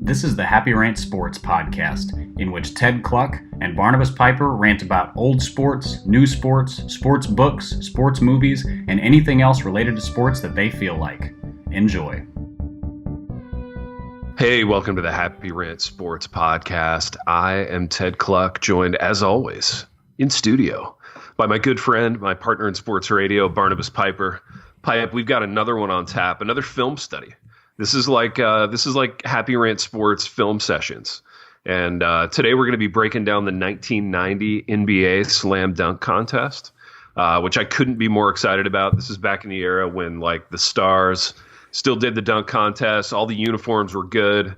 This is the Happy Rant Sports podcast, in which Ted Cluck and Barnabas Piper rant about old sports, new sports, sports books, sports movies, and anything else related to sports that they feel like. Enjoy. Hey, welcome to the Happy Rant Sports podcast. I am Ted Cluck, joined as always in studio by my good friend, my partner in sports radio, Barnabas Piper. Pipe, we've got another one on tap, another film study. This is like Happy Rant Sports film sessions. And today we're going to be breaking down the 1990 NBA Slam Dunk Contest, which I couldn't be more excited about. This is back in the era when like the stars still did the dunk contest. All the uniforms were good.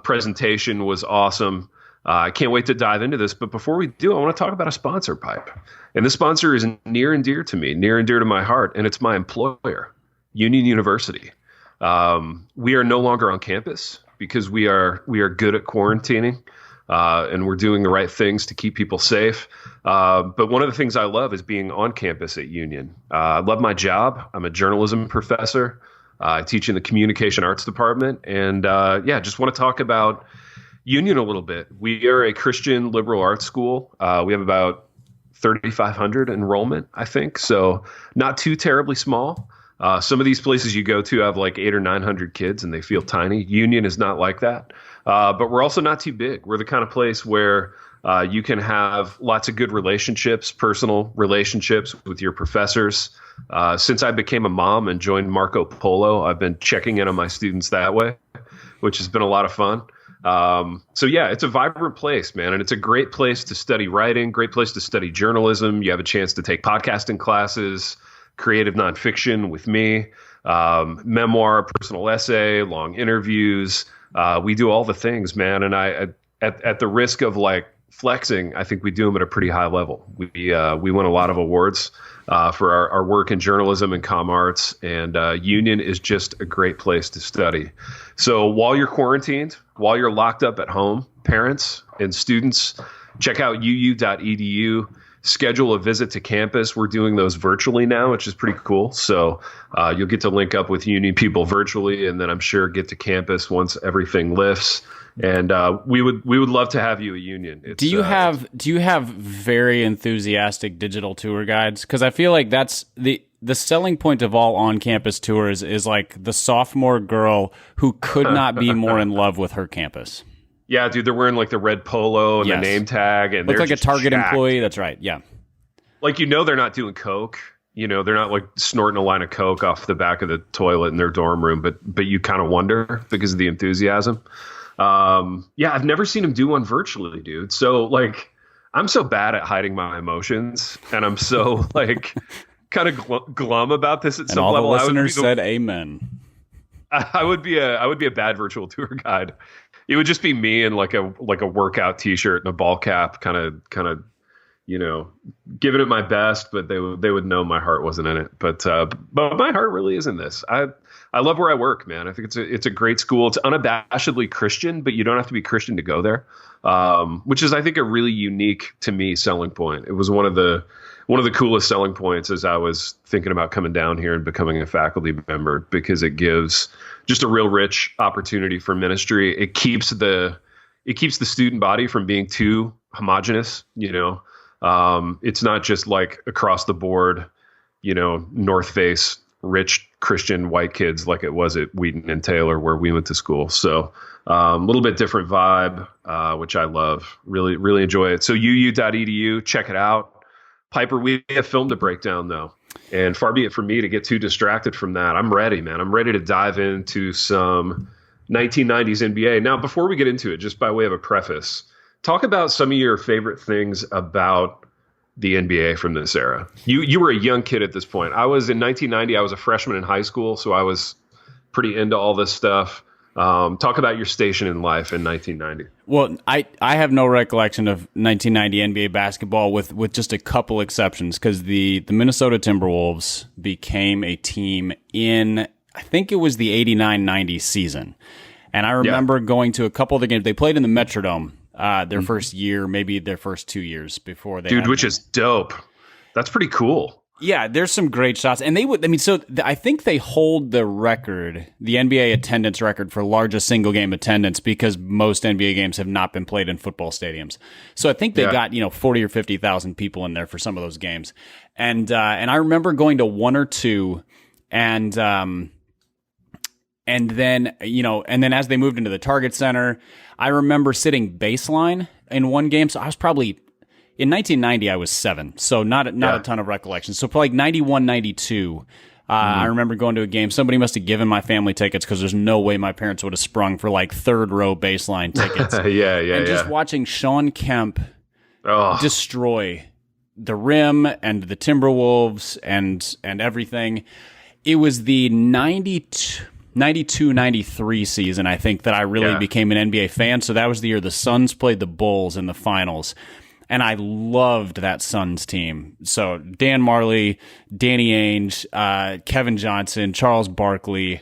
Presentation was awesome. I can't wait to dive into this. But before we do, I want to talk about a sponsor, Pipe. And this sponsor is near and dear to me, near and dear to my heart. And it's my employer, Union University. We are no longer on campus because we are good at quarantining, and we're doing the right things to keep people safe. But one of the things I love is being on campus at Union. I love my job. I'm a journalism professor. I teach in the communication arts department, and just want to talk about Union a little bit. We are a Christian liberal arts school. We have about 3,500 enrollment, I think, so not too terribly small. Some of these places you go to have like 800 or 900 kids and they feel tiny. Union is not like that. But we're also not too big. We're the kind of place where you can have lots of good relationships, personal relationships with your professors. Since I became a mom and joined Marco Polo, I've been checking in on my students that way, which has been a lot of fun. It's a vibrant place, man. And it's a great place to study writing, great place to study journalism. You have a chance to take podcasting classes, creative nonfiction with me, memoir, personal essay, long interviews. We do all the things, man. And I, at the risk of like flexing, I think we do them at a pretty high level. We win a lot of awards for our work in journalism and comm arts, and Union is just a great place to study. So while you're quarantined, while you're locked up at home, parents and students, check out uu.edu. Schedule a visit to campus. We're doing those virtually now, which is pretty cool. So you'll get to link up with Union people virtually, and then I'm sure get to campus once everything lifts. And we would love to have you at Union. Do you have very enthusiastic digital tour guides? Because I feel like that's the selling point of all on-campus tours is like the sophomore girl who could not be more in love with her campus. Yeah, dude, they're wearing like the red polo and the name tag, and look they're like a Target jacked. Employee. That's right. Yeah, like they're not doing coke. They're not like snorting a line of coke off the back of the toilet in their dorm room, but you kind of wonder because of the enthusiasm. I've never seen them do one virtually, dude. So like, I'm so bad at hiding my emotions, and I'm so like kind of glum about this at some level. All the listeners said amen. I would be a bad virtual tour guide. It would just be me in like a workout T-shirt and a ball cap, kind of, giving it my best. But they would know my heart wasn't in it. But my heart really is in this. I love where I work, man. I think it's a great school. It's unabashedly Christian, but you don't have to be Christian to go there, which is I think a really unique to me selling point. It was one of the coolest selling points as I was thinking about coming down here and becoming a faculty member, because it gives just a real rich opportunity for ministry. It keeps the student body from being too homogenous. It's not just like across the board, North Face, rich Christian white kids like it was at Wheaton and Taylor where we went to school. So a little bit different vibe, which I love. Really, really enjoy it. So uu.edu, check it out. Piper, we have film to break down, though. And far be it from me to get too distracted from that. I'm ready, man. I'm ready to dive into some 1990s NBA. Now, before we get into it, just by way of a preface, talk about some of your favorite things about the NBA from this era. You were a young kid at this point. I was in 1990. I was a freshman in high school, so I was pretty into all this stuff. Talk about your station in life in 1990. Well, I have no recollection of 1990 NBA basketball with just a couple exceptions, because the Minnesota Timberwolves became a team in, I think it was the 89-90 season. And I remember going to a couple of the games. They played in the Metrodome their first year, maybe their first 2 years before they. Dude, which is dope. That's pretty cool. Yeah, there's some great shots, and I think they hold the record, the NBA attendance record for largest single game attendance, because most NBA games have not been played in football stadiums. So I think they got 40 or 50,000 people in there for some of those games, and I remember going to one or two, and then as they moved into the Target Center, I remember sitting baseline in one game. So I was probably. In 1990, I was 7, so not a ton of recollection. So for like 91, 92, I remember going to a game. Somebody must have given my family tickets, because there's no way my parents would have sprung for like third row baseline tickets. And just watching Sean Kemp destroy the rim and the Timberwolves and everything. It was the 92-93 season, I think, that I really became an NBA fan. So that was the year the Suns played the Bulls in the finals. And I loved that Suns team. So Dan Marley, Danny Ainge, Kevin Johnson, Charles Barkley,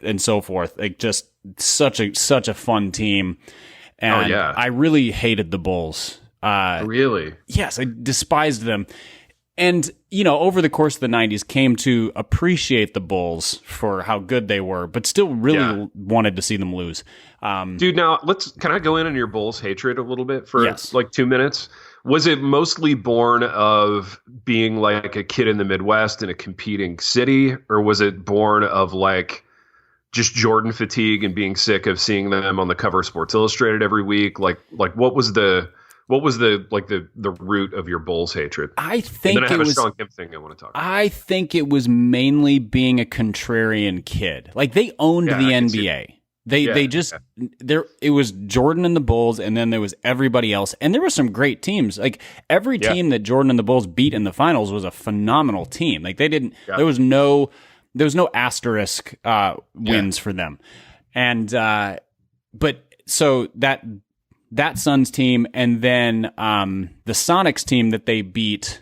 and so forth. Like, just such a fun team. And I really hated the Bulls. Really? Yes, I despised them. And, over the course of the 90s, came to appreciate the Bulls for how good they were, but still really wanted to see them lose. Dude, now can I go in on your Bulls hatred a little bit for like 2 minutes? Was it mostly born of being like a kid in the Midwest in a competing city, or was it born of like just Jordan fatigue and being sick of seeing them on the cover of Sports Illustrated every week? Like what was the root of your Bulls hatred? I think and then I have a Sean Kemp thing I want to talk about. I think it was mainly being a contrarian kid. Like, they owned the NBA. It was Jordan and the Bulls, and then there was everybody else. And there were some great teams. Like, every team that Jordan and the Bulls beat in the finals was a phenomenal team. Like, there was no asterisk wins for them. And but so that Suns team, and then the Sonics team that they beat,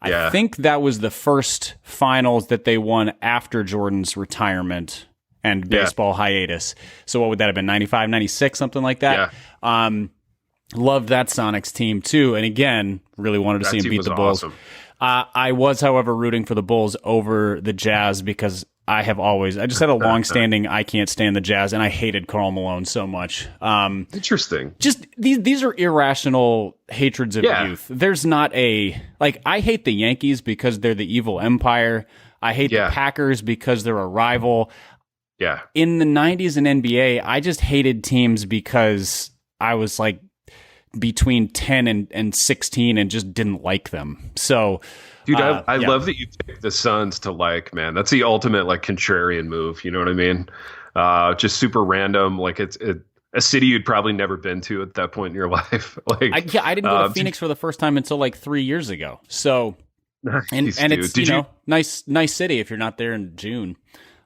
I think that was the first finals that they won after Jordan's retirement and baseball hiatus. So what would that have been, 95, 96, something like that? Loved that Sonics team too. And again, really wanted to see him beat the Bulls. Awesome. I was, however, rooting for the Bulls over the Jazz, because I just had a long-standing I can't stand the Jazz, and I hated Karl Malone so much. Interesting. Just these are irrational hatreds of youth. There's not I hate the Yankees because they're the evil empire. I hate the Packers because they're a rival. Yeah. In the 90s and NBA, I just hated teams because I was like between 10 and 16 and just didn't like them. So, dude, I love that you picked the Suns to like, man. That's the ultimate like contrarian move. You know what I mean? Just super random. Like it's a city you'd probably never been to at that point in your life. Like, I didn't go to Phoenix for the first time until like 3 years ago. So, and it's nice city if you're not there in June.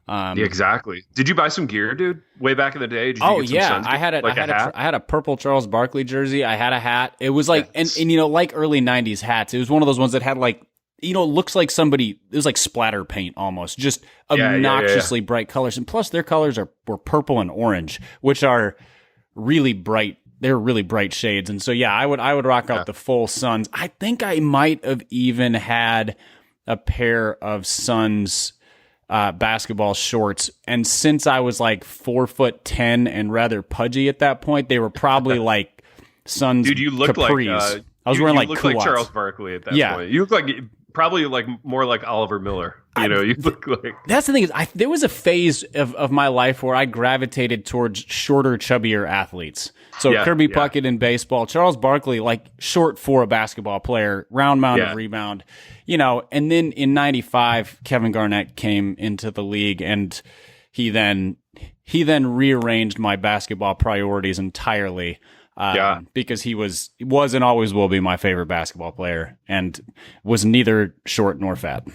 Exactly. Did you buy some gear, dude? Way back in the day? Did you get some Suns I had a purple Charles Barkley jersey. I had a hat. It was like, and like early 90s hats. It was one of those ones that had like, it looks like it was like splatter paint almost, just obnoxiously bright colors. And plus their colors were purple and orange, which are really bright. They're really bright shades. And so, I would rock out the full Suns. I think I might have even had a pair of Suns basketball shorts, and since I was like 4'10" and rather pudgy at that point, they were probably like Suns. Dude, you looked capris. I was wearing like like Charles Barkley at that point. You look like probably like more like Oliver Miller. You look like. That's the thing is, there was a phase of my life where I gravitated towards shorter, chubbier athletes. So Kirby Puckett in baseball, Charles Barkley, like short for a basketball player, round mound of rebound, and then in 95, Kevin Garnett came into the league, and he then rearranged my basketball priorities entirely. Because he was and always will be my favorite basketball player, and was neither short nor fat.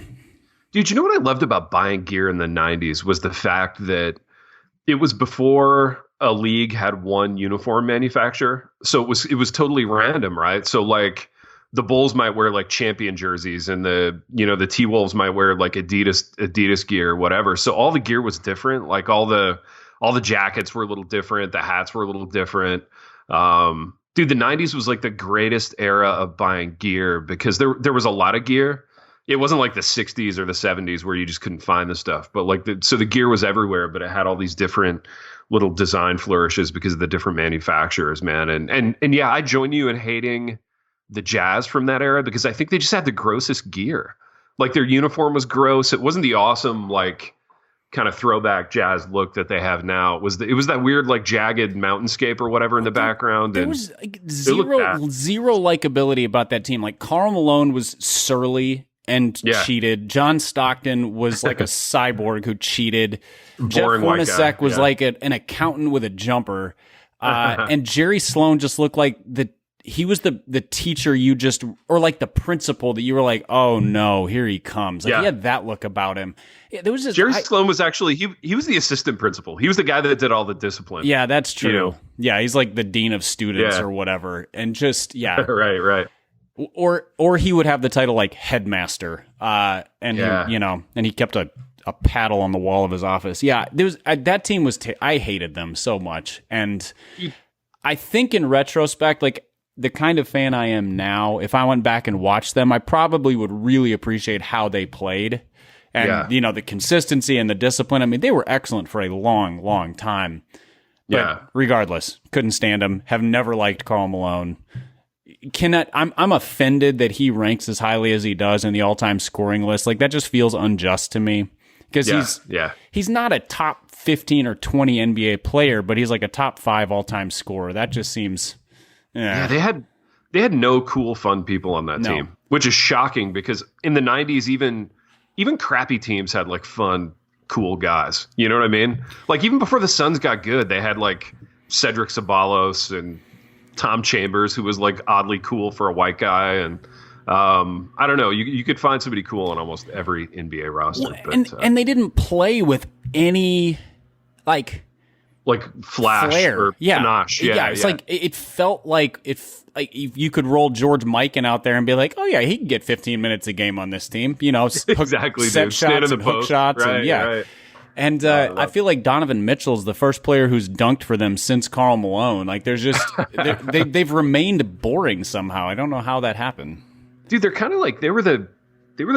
Dude, you know what I loved about buying gear in the 90s was the fact that it was before a league had one uniform manufacturer. So it was totally random, right? So like the Bulls might wear like champion jerseys, and the T-Wolves might wear like Adidas gear, whatever. So all the gear was different. Like all the jackets were a little different. The hats were a little different. Dude, the 90s was like the greatest era of buying gear because there was a lot of gear. It wasn't like the 60s or the 70s where you just couldn't find the stuff, but like so the gear was everywhere, but it had all these different little design flourishes because of the different manufacturers, man. And yeah, I join you in hating the Jazz from that era because I think they just had the grossest gear. Like their uniform was gross. It wasn't the awesome like kind of throwback Jazz look that they have now. It was that weird like jagged mountainscape or whatever in the background. There was like zero likability about that team. Like Karl Malone was surly and cheated. John Stockton was like a cyborg who cheated. Boring Jeff Hornacek was like an accountant with a jumper. And Jerry Sloan just looked like he was the teacher or like the principal that you were like, oh no, here he comes. Like he had that look about him. Yeah, there was Jerry Sloan was actually, he was the assistant principal. He was the guy that did all the discipline. Yeah, that's true. You know? Yeah, he's like the dean of students or whatever. And just, right. Or he would have the title like headmaster. And he kept a paddle on the wall of his office. Yeah, that team was, I hated them so much. And I think in retrospect, like, the kind of fan I am now, if I went back and watched them, I probably would really appreciate how they played and, the consistency and the discipline. I mean, they were excellent for a long, long time. But regardless, couldn't stand them. Have never liked Karl Malone. I'm offended that he ranks as highly as he does in the all-time scoring list. Like, that just feels unjust to me because he's not a top 15 or 20 NBA player, but he's like a top 5 all-time scorer. That just seems... Yeah, they had no cool, fun people on that team, which is shocking because in the 90s, even crappy teams had like fun, cool guys. You know what I mean? Like even before the Suns got good, they had like Cedric Ceballos and Tom Chambers, who was like oddly cool for a white guy. And I don't know, you could find somebody cool on almost every NBA roster. And they didn't play with any like flash or panache. It's like it felt like you could roll George Mikan out there and be like, oh yeah, he can get 15 minutes a game on this team. Exactly, set shots and hook shots, right. And I feel like Donovan Mitchell's the first player who's dunked for them since Karl Malone. Like there's just they've remained boring somehow. I don't know how that happened. Dude, they're kind of like they were the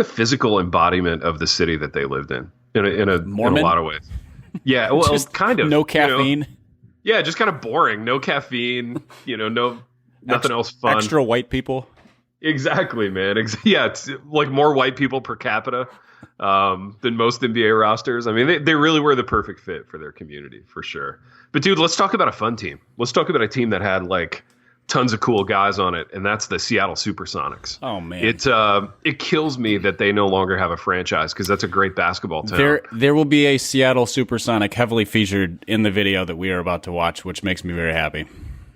physical embodiment of the city that they lived in a lot of ways. Yeah, well, just kind of. No caffeine. Just kind of boring. No caffeine. Nothing else fun. Extra white people. Exactly, man. It's like more white people per capita than most NBA rosters. I mean, they really were the perfect fit for their community, for sure. But, dude, let's talk about a fun team. Let's talk about a team that had, like, tons of cool guys on it, and that's the Seattle Supersonics. Oh, man. It kills me that they no longer have a franchise because that's a great basketball town. There will be a Seattle Supersonic heavily featured in the video that we are about to watch, which makes me very happy.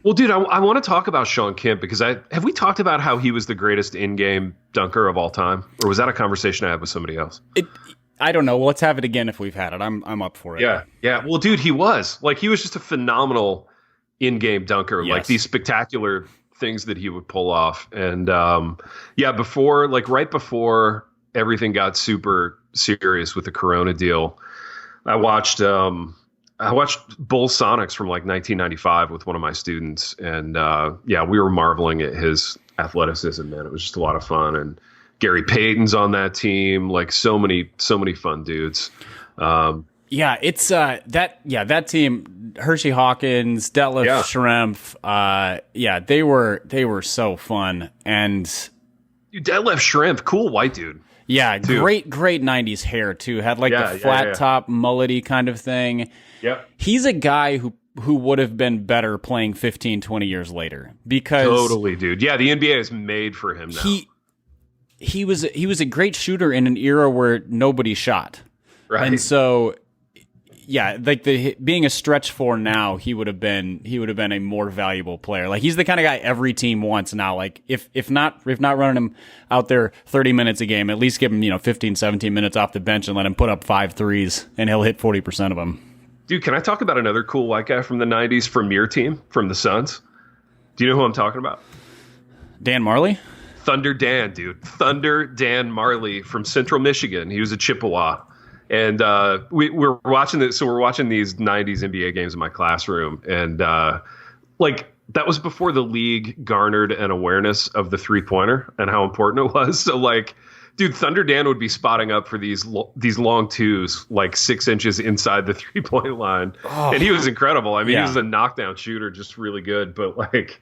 Well, dude, I want to talk about Sean Kemp because have we talked about how he was the greatest in-game dunker of all time? Or was that a conversation I had with somebody else? I don't know. Well, let's have it again if we've had it. I'm up for it. Yeah. Well, dude, he was just a phenomenal in-game dunker. Yes. Like these spectacular things that he would pull off. And right before everything got super serious with the Corona deal, I watched Bulls Sonics from like 1995 with one of my students, and we were marveling at his athleticism. Man, it was just a lot of fun. And Gary Payton's on that team, like so many fun dudes. It's that team. Hershey Hawkins, Detlef Schrempf. They were so fun. And Detlef Schrempf, cool white dude. Yeah, too. Great 90s hair too. Had like the flat top mullety kind of thing. Yep. He's a guy who would have been better playing 15, 20 years later because totally, dude. Yeah, the NBA is made for him now. He was a great shooter in an era where nobody shot. Right. And so like being a stretch four now, he would have been a more valuable player. Like he's the kind of guy every team wants now. Like if not running him out there 30 minutes a game, at least give him 15, 17 minutes off the bench and let him put up 5 threes and he'll hit 40% of them. Dude, can I talk about another cool white guy from the 90s from your team, from the Suns? Do you know who I'm talking about? Dan Marley? Thunder Dan, dude. Thunder Dan Marley from Central Michigan. He was a Chippewa. And we're watching this. So we're watching these 90s NBA games in my classroom. And that was before the league garnered an awareness of the 3-pointer and how important it was. So Dude, Thunder Dan would be spotting up for these long twos, like 6 inches inside the 3-point line, and he was incredible. I mean, he was a knockdown shooter, just really good. But like,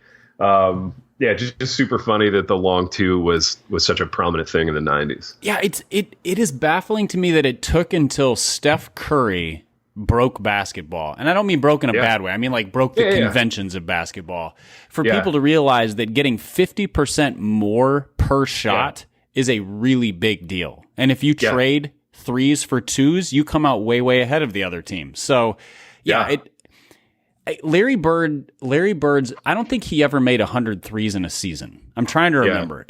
just super funny that the long two was such a prominent thing in the 90s. Yeah, it is baffling to me that it took until Steph Curry broke basketball. And I don't mean broke in a bad way. I mean like broke the conventions of basketball. For people to realize that getting 50% more per shot is a really big deal. And if you trade threes for twos, you come out way, way ahead of the other team. So, Larry Bird's, I don't think he ever made 100 threes in a season. I'm trying to remember.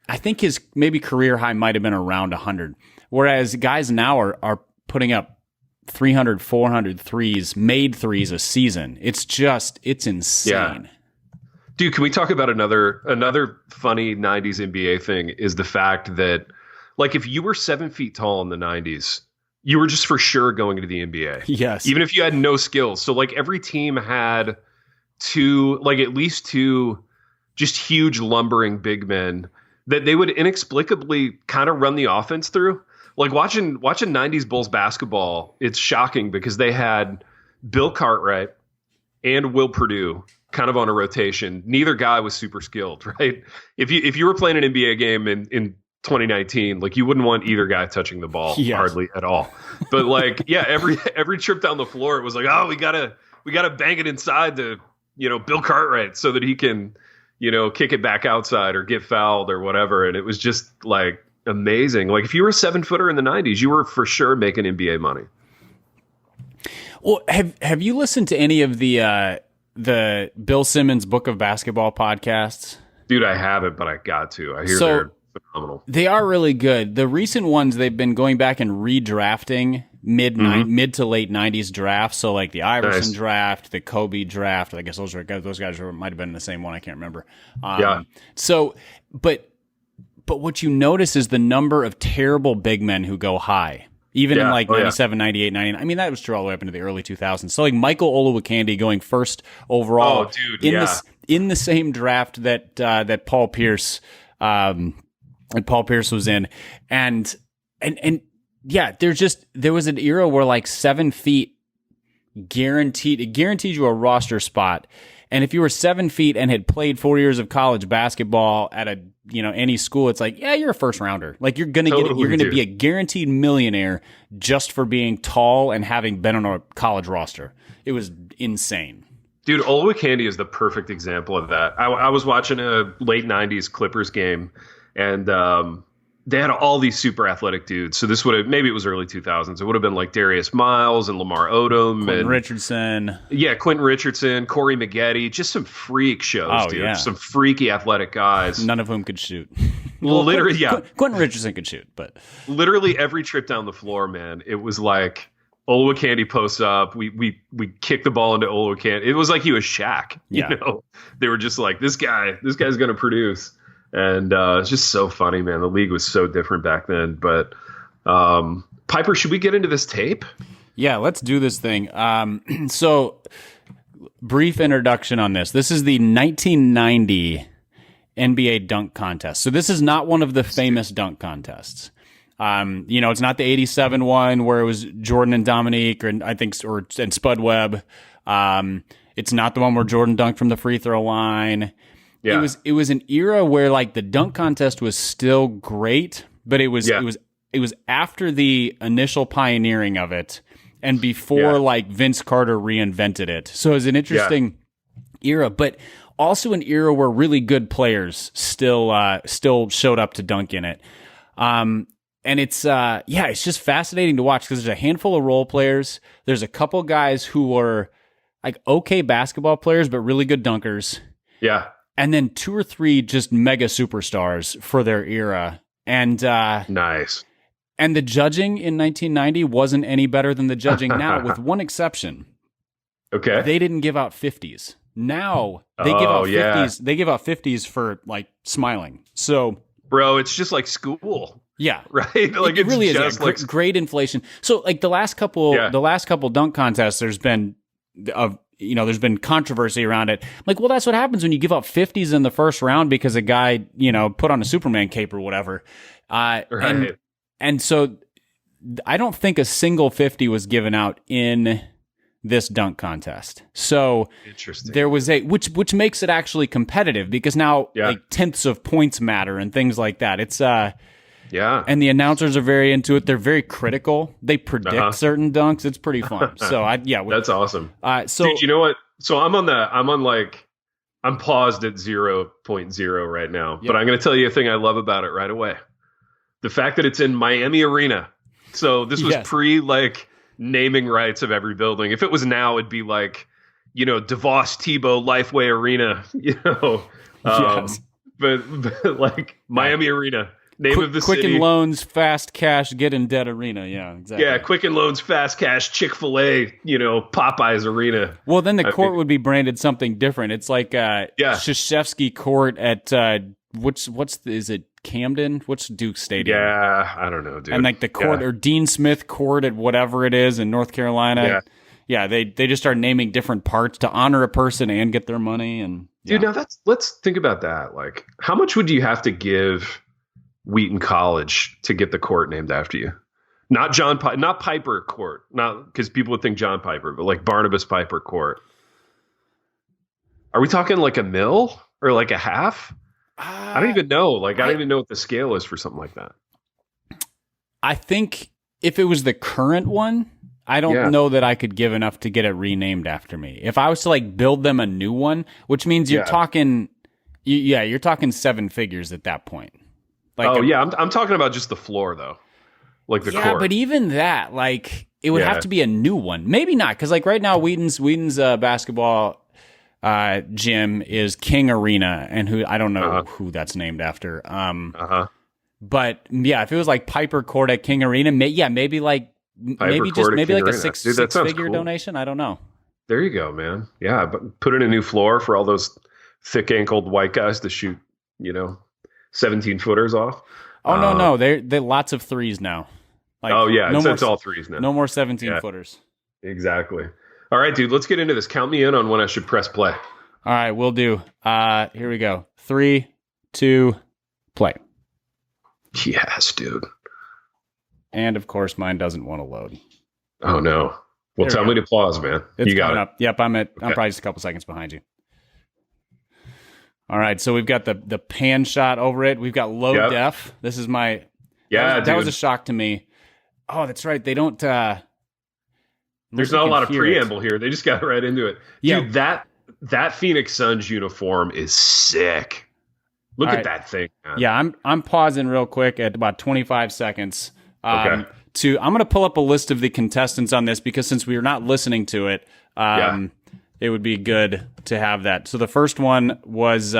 I think his maybe career high might have been around 100. Whereas guys now are putting up 300, 400 threes, made threes a season. It's insane. Yeah. Dude, can we talk about another funny 90s NBA thing is the fact that, like, if you were 7 feet tall in the 90s, you were just for sure going to the NBA. Yes. Even if you had no skills. So, like, every team had at least two just huge lumbering big men that they would inexplicably kind of run the offense through. Like watching 90s Bulls basketball, it's shocking because they had Bill Cartwright and Will Perdue kind of on a rotation. Neither guy was super skilled, right? If you were playing an NBA game in 2019, like you wouldn't want either guy touching the ball hardly at all. But like, every trip down the floor, it was like, oh, we gotta bang it inside to, Bill Cartwright so that he can, kick it back outside or get fouled or whatever. And it was just like amazing. Like if you were a 7-footer in the 90s, you were for sure making NBA money. Well, have you listened to any of the Bill Simmons Book of Basketball podcasts? Dude, I haven't, but I got to. I hear they're phenomenal. They are really good. The recent ones, they've been going back and redrafting mid to late 90s drafts. So like the Iverson draft, the Kobe draft. I guess those guys might have been in the same one. I can't remember. So, but what you notice is the number of terrible big men who go high. Even in like 97, 98, 99. I mean, that was true all the way up into the early 2000s. So like Michael Olowokandi going first overall in the same draft that Paul Pierce was in. And there was an era where like 7 feet guaranteed you a roster spot. And if you were 7 feet and had played 4 years of college basketball at any school, it's like, you're a first rounder. Like you're going to be a guaranteed millionaire just for being tall and having been on a college roster. It was insane. Dude, Olowokandi is the perfect example of that. I was watching a late 90s Clippers game, and they had all these super athletic dudes. So maybe it was early 2000s. It would have been like Darius Miles and Lamar Odom. Quentin Richardson. Yeah, Quentin Richardson, Corey Maggette. Just some freak shows, dude. Yeah. Some freaky athletic guys. None of whom could shoot. Literally, Quentin Richardson could shoot, but... Literally every trip down the floor, man, it was like... Olowokandi posts up. We kick the ball into Olowokandi. It was like he was Shaq. Yeah. They were just like, this guy's going to produce. And it's just so funny, man. The league was so different back then. But Piper, should we get into this tape? Yeah, let's do this thing. So, brief introduction on this. This is the 1990 NBA dunk contest. So this is not one of the famous dunk contests. It's not the 87 one where it was Jordan and Dominique and Spud Webb. It's not the one where Jordan dunked from the free throw line. Yeah. It was an era where like the dunk contest was still great, but it was after the initial pioneering of it and before like Vince Carter reinvented it. So it was an interesting era, but also an era where really good players still showed up to dunk in it. And it's just fascinating to watch because there's a handful of role players. There's a couple guys who were like okay basketball players, but really good dunkers. Yeah. And then 2 or 3 just mega superstars for their era. And nice. And the judging in 1990 wasn't any better than the judging now, with one exception. Okay. They didn't give out 50s. Now they give out 50s. Yeah. They give out 50s for like smiling. So, bro, it's just like school. Yeah. Right? Like it really is great inflation. So like the last couple dunk contests, there's been of there's been controversy around it. I'm like, well, that's what happens when you give up 50s in the first round because a guy, put on a Superman cape or whatever. Right. And so I don't think a single 50 was given out in this dunk contest. So Interesting. there was which makes it actually competitive because now like tenths of points matter and things like that. It's and the announcers are very into it. They're very critical. They predict certain dunks. It's pretty fun. So that's awesome. So dude, you know what? So I'm paused at 0.0 right now, but I'm going to tell you a thing I love about it right away. The fact that it's in Miami Arena. So this was pre naming rights of every building. If it was now, it'd be like, DeVos Tebow Lifeway Arena, but like Miami Arena, name of the city. Quicken Loans, Fast Cash, Get in Debt Arena. Yeah, exactly. Yeah, Quicken Loans, Fast Cash, Chick-fil-A, Popeyes Arena. Well, then the court would be branded something different. It's like Krzyzewski Court at is it Camden? What's Duke Stadium? Yeah, I don't know, dude. And like the court or Dean Smith Court at whatever it is in North Carolina. Yeah, they just start naming different parts to honor a person and get their money. And dude, now let's think about that. Like, how much would you have to give Wheaton College to get the court named after you? Not not Piper Court, not because people would think John Piper, but like Barnabas Piper Court. Are we talking like a mil or like a half? I don't even know. I don't even know what the scale is for something like that. I think if it was the current one, I don't know that I could give enough to get it renamed after me. If I was to build them a new one, which means you're talking, you're talking seven figures at that point. I'm talking about just the floor though, like the court. Yeah, but even that, it would have to be a new one. Maybe not, because right now Wheaton's basketball gym is King Arena, and I don't know who that's named after. But if it was like Piper Court at King Arena, maybe like a six-figure donation. I don't know. There you go, man. Yeah, but put in a new floor for all those thick-ankled white guys to shoot, 17-footers off. Oh no, they're lots of threes now. It's all threes now. No more 17-footers. Exactly. All right, dude, let's get into this. Count me in on when I should press play. All right, we'll do. Here we go. 3, 2, play. Yes, dude. And of course, mine doesn't want to load. Oh no. Well, tell me to pause, man. It's you got it. Up. Yep, I'm probably just a couple seconds behind you. All right, so we've got the pan shot over it. We've got low def. This is my that was a shock to me. Oh, that's right. They don't there's not a lot of preamble here. They just got right into it. Yeah. Dude, that Phoenix Suns uniform is sick. Look at that thing, man. Yeah, I'm pausing real quick at about 25 seconds. I'm going to pull up a list of the contestants on this because since we are not listening to it, it would be good to have that. So the first one was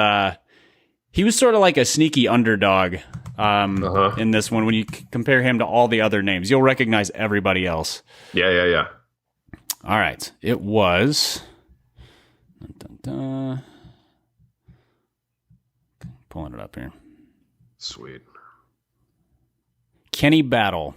he was sort of like a sneaky underdog in this one. When you compare him to all the other names, you'll recognize everybody else. Yeah. All right. It was... Pulling it up here. Sweet. Kenny Battle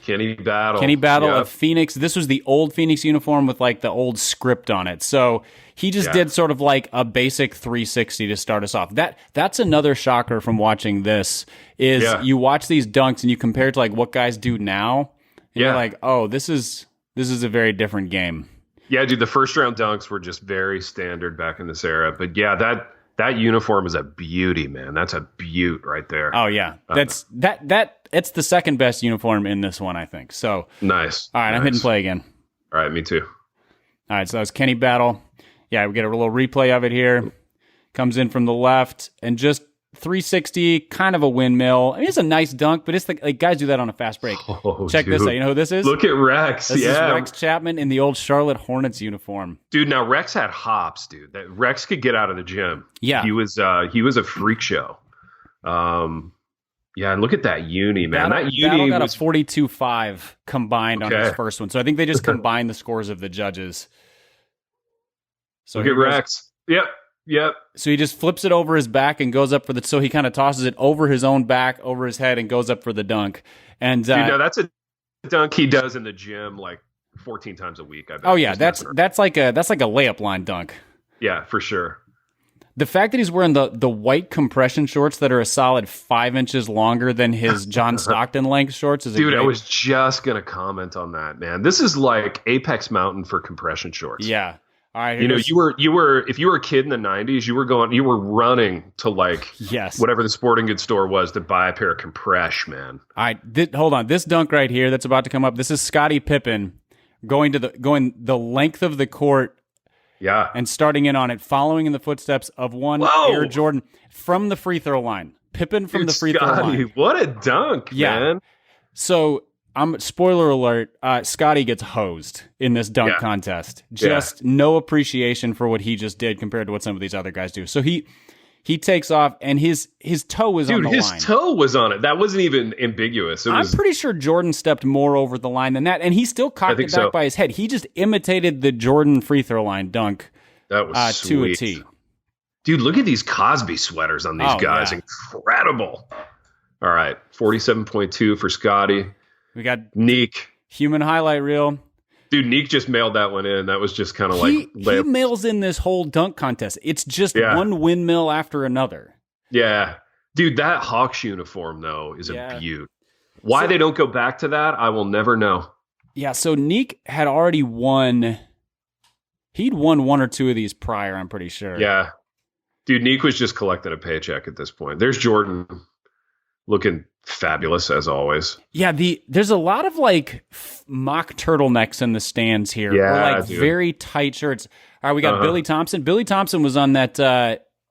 of Phoenix. This was the old Phoenix uniform with the old script on it. So he just did sort of like a basic 360 to start us off. That's another shocker from watching this is you watch these dunks and you compare it to what guys do now. And you're like, oh, this is a very different game. Yeah, dude, the first round dunks were just very standard back in this era. But yeah, that uniform is a beauty, man. That's a beaut right there. Oh yeah. It's the second best uniform in this one, I think. So nice. All right, I'm hitting play again. All right, me too. All right, so that was Kenny Battle. Yeah, we get a little replay of it here. Comes in from the left and just 360, kind of a windmill. I mean, it's a nice dunk, but it's guys do that on a fast break. Check this out. You know who this is? Look at Rex. This is Rex Chapman in the old Charlotte Hornets uniform. Dude, now Rex had hops, dude. Rex could get out of the gym. Yeah. He was a freak show. Yeah, and look at that uni, man. That uni got a 42-5 combined on his first one. So I think they just combined the scores of the judges. So look at Rex. Yep. So he just flips it over his back and goes up for so he kind of tosses it over his own back, over his head, and goes up for the dunk. And dude, no, that's a dunk he does in the gym 14 times a week. I bet. Oh yeah, that's like a layup line dunk. Yeah, for sure. The fact that he's wearing the white compression shorts that are a solid 5 inches longer than his John Stockton length shorts is dude. I was just gonna comment on that, man. This is like Apex Mountain for compression shorts. Yeah. All right. You were if you were a kid in the 90s, you were running to like whatever the sporting goods store was to buy a pair of compression, man. All right. Hold on. This dunk right here that's about to come up. This is Scottie Pippen going the length of the court. Yeah. And starting in on it, following in the footsteps of one Air Jordan from the free throw line. Pippen from the free throw line. What a dunk, man. So, spoiler alert, Scottie gets hosed in this dunk contest. Just no appreciation for what he just did compared to what some of these other guys do. So he takes off, and his toe was on the line. His toe was on it. That wasn't even ambiguous. I'm pretty sure Jordan stepped more over the line than that, and he still cocked it back by his head. He just imitated the Jordan free throw line dunk that was to a T. Dude, look at these Cosby sweaters on these guys. Yeah. Incredible. All right, 47.2 for Scottie. We got Neek. Human highlight reel. Dude, Neek just mailed that one in. That was just kind of he mails in this whole dunk contest. It's just one windmill after another. Yeah. Dude, that Hawks uniform, though, is a beaut. Why they don't go back to that, I will never know. Yeah, so Neek had already won. He'd won one or two of these prior, I'm pretty sure. Yeah. Dude, Neek was just collecting a paycheck at this point. There's Jordan looking fabulous as always. Yeah, there's a lot of like mock turtlemecks in the stands here. Yeah, like very tight shirts. All right, we got Billy Thompson. Billy Thompson was on that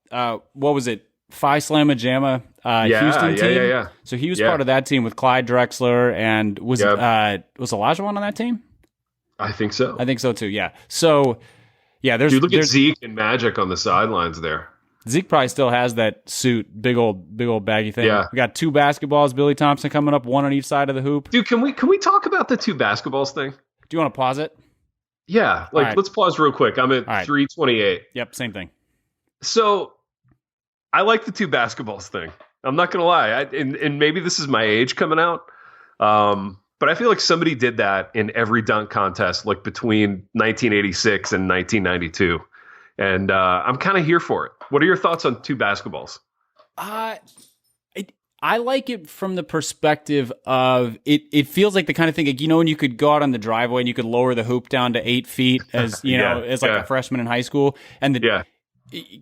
what was it? Phi Slamma Jamma Houston team. Yeah. So he was part of that team with Clyde Drexler and was Olajuwon on that team? I think so. I think so too. Yeah. So there's dude, look at Zeke and Magic on the sidelines there. Zeke probably still has that suit, big old baggy thing. Yeah. We got two basketballs, Billy Thompson coming up, one on each side of the hoop. Dude, can we talk about the two basketballs thing? Do you want to pause it? Yeah, let's pause real quick. I'm at 3:28. Yep, same thing. So I like the two basketballs thing. I'm not gonna lie, and maybe this is my age coming out, but I feel like somebody did that in every dunk contest, like between 1986 and 1992. And I'm kind of here for it. What are your thoughts on two basketballs? I like it from the perspective of it feels like the kind of thing, like, when you could go out on the driveway and you could lower the hoop down to 8 feet as, as like a freshman in high school and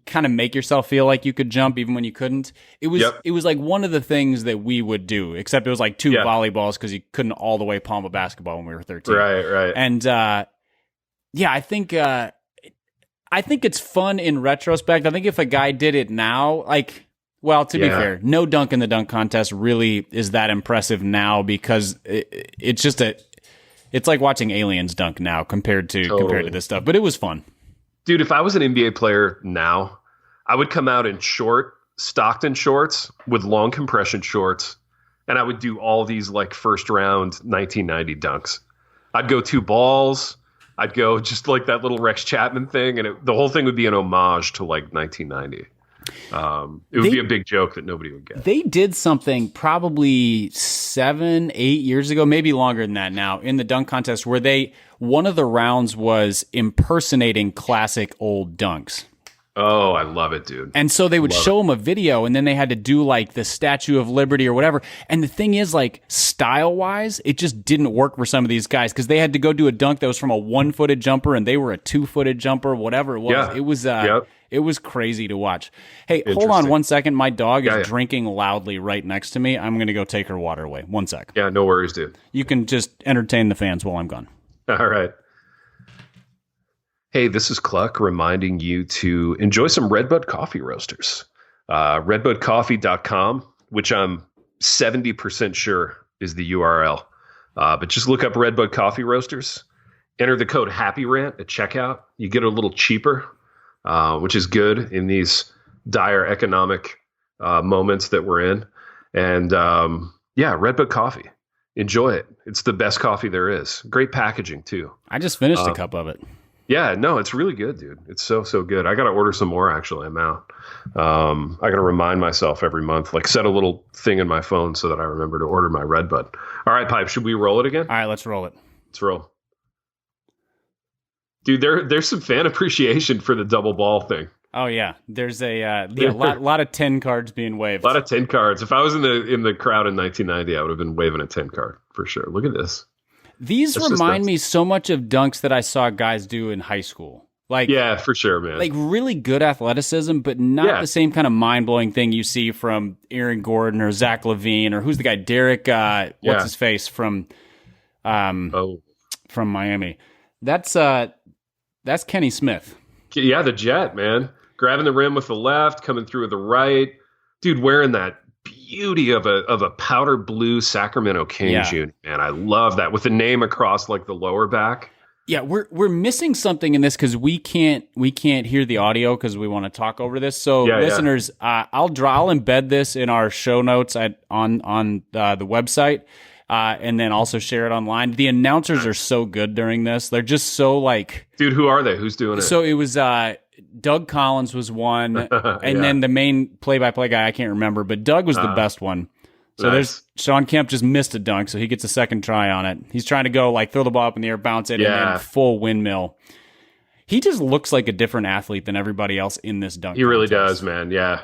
kind of make yourself feel like you could jump even when you couldn't. It was like one of the things that we would do, except it was like two volleyballs because you couldn't all the way palm a basketball when we were 13. Right. And I think it's fun in retrospect. I think if a guy did it now, to be fair, no dunk in the dunk contest really is that impressive now because it's like watching aliens dunk now compared to this stuff. But it was fun. Dude, if I was an NBA player now, I would come out in Stockton shorts with long compression shorts, and I would do all these like first round 1990 dunks. I'd go two balls. I'd go just like that little Rex Chapman thing, and the whole thing would be an homage to like 1990. It would be a big joke that nobody would get. They did something probably 7-8 years ago, maybe longer than that now, in the dunk contest where one of the rounds was impersonating classic old dunks. Oh, I love it, dude. And so they would show them a video, and then they had to do like the Statue of Liberty or whatever. And the thing is, like, style-wise, it just didn't work for some of these guys because they had to go do a dunk that was from a 1-footed jumper, and they were a 2-footed jumper, whatever it was. Yeah. It was crazy to watch. Hey, hold on 1 second. My dog is drinking loudly right next to me. I'm going to go take her water away. 1 sec. Yeah, no worries, dude. You can just entertain the fans while I'm gone. All right. Hey, this is Cluck reminding you to enjoy some Redbud coffee roasters. Redbudcoffee.com, which I'm 70% sure is the URL. But just look up Redbud coffee roasters. Enter the code Happy Rant at checkout. You get it a little cheaper, which is good in these dire economic moments that we're in. And Redbud coffee. Enjoy it. It's the best coffee there is. Great packaging, too. I just finished a cup of it. Yeah, no, it's really good, dude. It's so good. I got to order some more, actually. I'm out. I got to remind myself every month, like set a little thing in my phone so that I remember to order my Redbud. All right, Pipe, should we roll it again? All right, let's roll it. Let's roll. Dude, there's some fan appreciation for the double ball thing. Oh yeah, there's a lot of 10 cards being waved. A lot of 10 cards. If I was in the crowd in 1990, I would have been waving a 10 card for sure. Look at this. These remind me so much of dunks that I saw guys do in high school. Like, yeah, for sure, man. Like really good athleticism, but not the same kind of mind-blowing thing you see from Aaron Gordon or Zach LaVine or who's the guy? Derek, what's his face from Miami. That's Kenny Smith. Yeah, the Jet, man. Grabbing the rim with the left, coming through with the right. Dude, wearing that beauty of a powder blue Sacramento Kings unit, man. I love that with the name across like the lower back. Yeah, we're missing something in this because we can't hear the audio because we want to talk over this. So listeners, I'll embed this in our show notes on the website, and then also share it online. The announcers are so good during this; they're just so like, dude, who are they? Who's doing it? So it was Doug Collins was one, and then the main play-by-play guy I can't remember, but Doug was the best one. So there's Sean Kemp just missed a dunk, so he gets a second try on it. He's trying to go like throw the ball up in the air, bounce it, and then full windmill. He just looks like a different athlete than everybody else in this dunk. He really does, man. Yeah,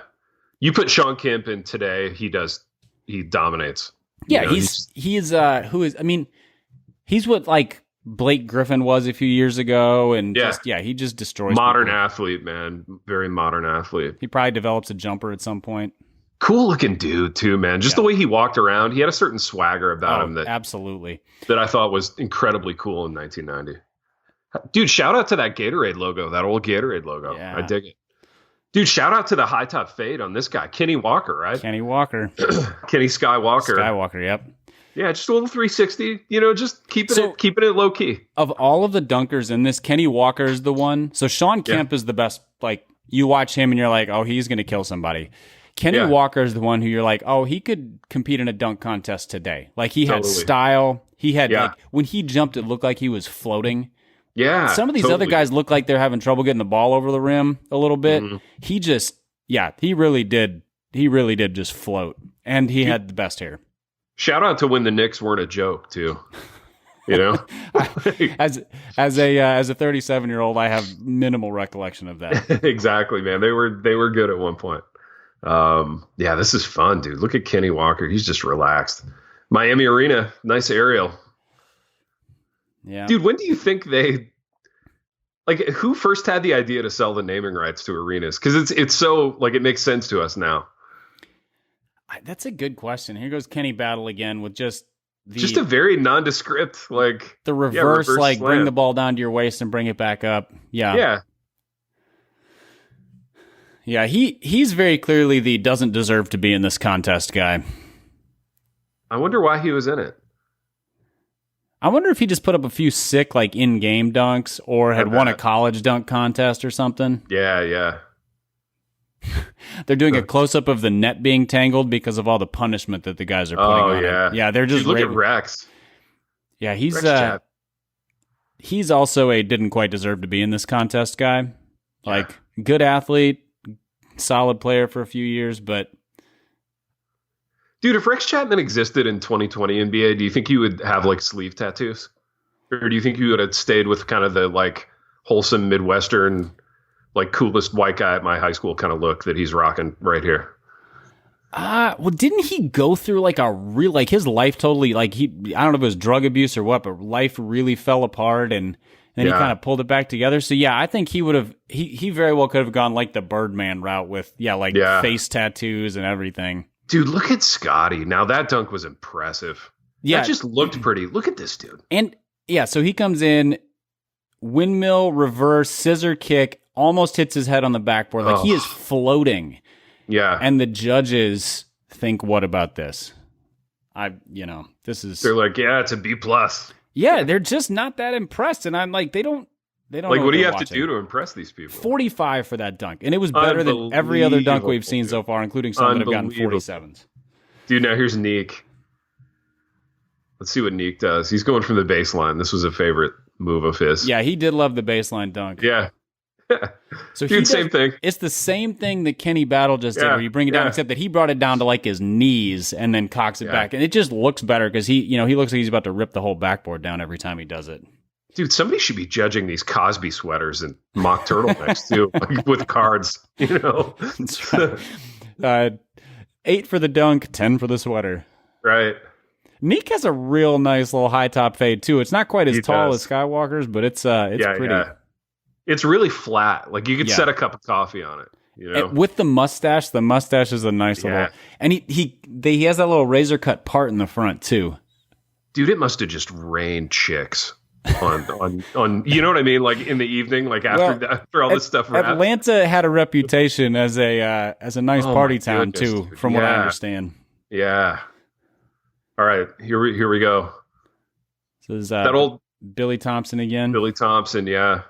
you put Sean Kemp in today, he does. He dominates. Yeah, he's what like Blake Griffin was a few years ago, and he just destroys modern people. Athlete, man. Very modern athlete. He probably develops a jumper at some point. Cool looking dude too, man. Just the way he walked around, he had a certain swagger about him that absolutely that I thought was incredibly cool in 1990. Dude, shout out to that Gatorade logo, that old Gatorade logo. Yeah. I dig it. Dude, shout out to the high top fade on this guy, Kenny Walker, right? Kenny Walker, Kenny Skywalker. Skywalker, yep. Yeah, just a little 360. Just keeping it low key. Of all of the dunkers in this, Kenny Walker is the one. So Sean Kemp is the best. Like you watch him and you're like, oh, he's going to kill somebody. Kenny Walker is the one who you're like, oh, he could compete in a dunk contest today. Like he had style. He had like when he jumped, it looked like he was floating. Yeah. Some of these other guys look like they're having trouble getting the ball over the rim a little bit. Mm-hmm. He just, he really did. He really did just float, and he had the best hair. Shout out to when the Knicks weren't a joke too. As a 37-year-old, I have minimal recollection of that. Exactly, man. They were good at one point. This is fun, dude. Look at Kenny Walker. He's just relaxed. Miami Arena, nice aerial. Yeah, dude. When do you think who first had the idea to sell the naming rights to arenas? Because it's so like it makes sense to us now. That's a good question. Here goes Kenny Battle again with just a very nondescript, like the reverse like slam. Bring the ball down to your waist and bring it back up. Yeah. He's very clearly the doesn't deserve to be in this contest guy. I wonder why he was in it. I wonder if he just put up a few sick like in-game dunks or had won a college dunk contest or something. Yeah. They're doing a close-up of the net being tangled because of all the punishment that the guys are putting on it. Yeah, they're just... Dude, look at Rex. Yeah, he's also a didn't quite deserve to be in this contest guy. Like, good athlete, solid player for a few years, but... Dude, if Rex Chapman existed in 2020 NBA, do you think he would have, like, sleeve tattoos? Or do you think he would have stayed with kind of the, like, wholesome Midwestern... like coolest white guy at my high school kind of look that he's rocking right here? Well, didn't he go through like a real, like his life totally, like I don't know if it was drug abuse or what, but life really fell apart and then he kind of pulled it back together. So yeah, I think he would have, he very well could have gone like the Birdman route with, face tattoos and everything. Dude, look at Scotty. Now that dunk was impressive. Yeah. That just looked pretty. Look at this dude. And so he comes in, windmill, reverse, scissor kick, almost hits his head on the backboard. Like he is floating. Yeah. And the judges think, what about this? This is... They're like, it's a B+. Yeah, they're just not that impressed. And I'm like, they don't like, what do you have to do to impress these people? 45 for that dunk. And it was better than every other dunk we've seen so far, including some that have gotten 47s. Dude, now here's Neek. Let's see what Neek does. He's going from the baseline. This was a favorite move of his. Yeah, he did love the baseline dunk. Yeah. So dude, same thing. It's the same thing that Kenny Battle just did, where you bring it down, except that he brought it down to like his knees and then cocks it back, and it just looks better because he looks like he's about to rip the whole backboard down every time he does it. Dude, somebody should be judging these Cosby sweaters and mock turtlenecks too, like with cards, you know? That's right. 8 for the dunk, 10 for the sweater. Right. Neek has a real nice little high top fade too. It's not quite as tall as Skywalker's, but it's pretty. Yeah. It's really flat. Like you could set a cup of coffee on it. You know? And with the mustache is a nice little. And he has that little razor cut part in the front too. Dude, it must have just rained chicks on you know what I mean? Like in the evening, like after all this stuff. Atlanta had a reputation as a nice party town too, dude. From what I understand. Yeah. All right, here we go. This is that old Billy Thompson again. Billy Thompson, yeah.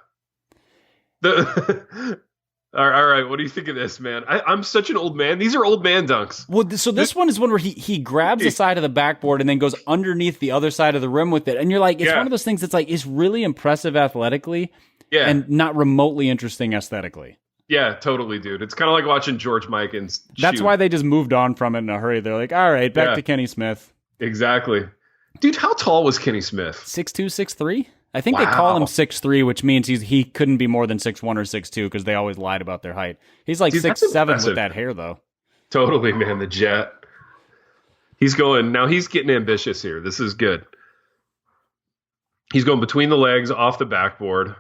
All right, what do you think of this, man? I'm such an old man. These are old man dunks. Well, so this one is one where he grabs the side of the backboard and then goes underneath the other side of the rim with it. And you're like, it's one of those things that's like, it's really impressive athletically and not remotely interesting aesthetically. Yeah, totally, dude. It's kind of like watching George Mikan shoot. That's why they just moved on from it in a hurry. They're like, all right, back to Kenny Smith. Exactly. Dude, how tall was Kenny Smith? 6'2", 6'3"? I think they call him 6'3", which means he couldn't be more than 6'1" or 6'2", because they always lied about their height. He's like 6'7" with that hair, though. Totally, man. The jet. He's getting ambitious here. This is good. He's going between the legs, off the backboard.